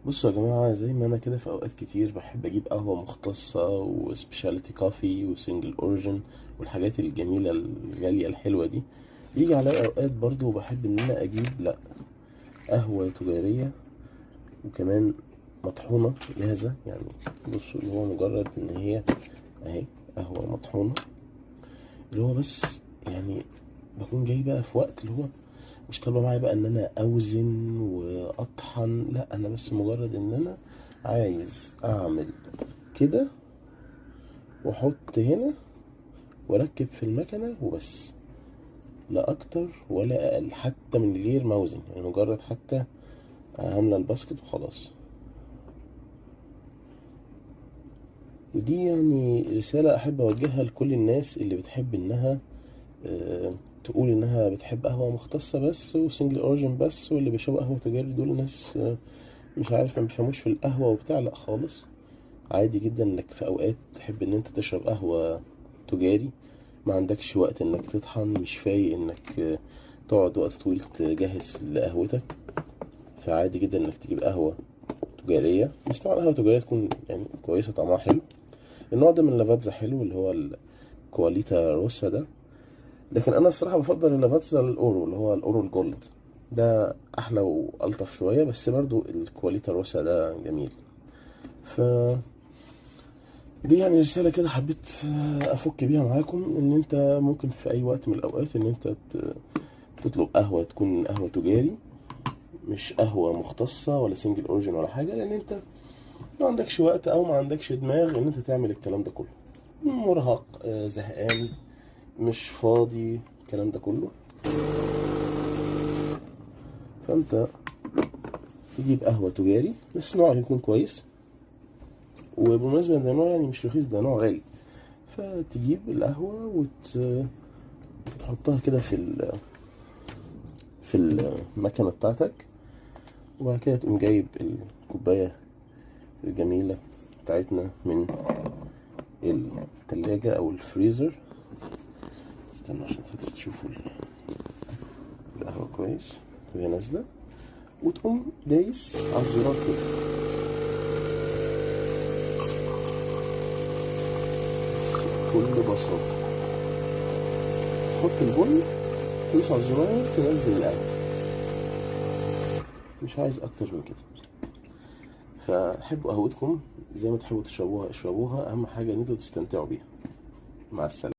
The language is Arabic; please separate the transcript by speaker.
Speaker 1: بصوا يا جماعة، زي ما أنا كده في أوقات كتير بحب أجيب قهوة مختصة وسبيشاليتي كافي وسنجل أوريجين والحاجات الجميلة الغالية الحلوة دي، بيجي عليا أوقات برضو بحب إن أنا أجيب لأ قهوة تجارية، وكمان مطحونة جاهزة. يعني بصوا، اللي هو مجرد إن هي أهي قهوة مطحونة، اللي هو بس يعني بكون جاي بقى في وقت اللي هو مش طالبة معايا بقى ان انا اوزن واطحن، لا انا بس مجرد ان انا عايز اعمل كده واحط هنا واركب في المكنة وبس، لا اكتر ولا اقل، حتى من غير موزن، يعني مجرد حتى عاملة الباسكت وخلاص. ودي يعني رسالة احب اوجهها لكل الناس اللي بتحب انها تقول انها بتحب قهوة مختصة بس وسنجل اوريجين بس، واللي بيشربوا قهوة تجاري دول ناس مش عارف ما بيفهموش في القهوة وبتاع. لا خالص، عادي جدا انك في اوقات تحب ان انت تشرب قهوة تجاري، ما عندكش وقت انك تطحن، مش فايق انك تقعد وقت طويل تجهز لقهوتك، فعادي جدا انك تجيب قهوة تجارية. بس طبعا قهوة تجارية تكون يعني كويسة، طعمها حلو. النوع ده من اللافاتزا حلو، اللي هو الكواليتا روسا ده. لكن انا الصراحة بفضل اللافاتزا الاورو، اللي هو الاورو الجولد، ده احلى والطف شوية، بس برضو الكواليتا روسا ده جميل. ف دي يعني رسالة كده حبيت أفك بيها معاكم، إن أنت ممكن في أي وقت من الأوقات إن أنت تطلب قهوة تكون قهوة تجاري، مش قهوة مختصة ولا سنجل أوريجين ولا حاجة، لأن أنت ما عندكش وقت أو ما عندكش دماغ إن أنت تعمل الكلام ده كله، مرهق، زهقان، مش فاضي، الكلام ده كله. فأنت تجيب قهوة تجاري بس نوع يكون كويس، وبالمناسبة ده نوع يعني مش رخيص، ده نوع غالي. فتجيب القهوة وتحطها كده في المكنة بتاعتك، وبعد كده تقوم جايب الكوباية الجميلة بتاعتنا من التلاجة أو الفريزر. استنى عشان خاطر تشوفوا القهوة كويس وهي نازلة، وتقوم دايس على الزرار كده بكل بساطة، تحط البن، تدوس على الزرار، تنزل القهوة. مش عايز أكتر من كده. فحبوا قهوتكم زي ما تحبوا تشربوها اشربوها، أهم حاجة إن انتوا تستمتعوا بيها. مع السلامة.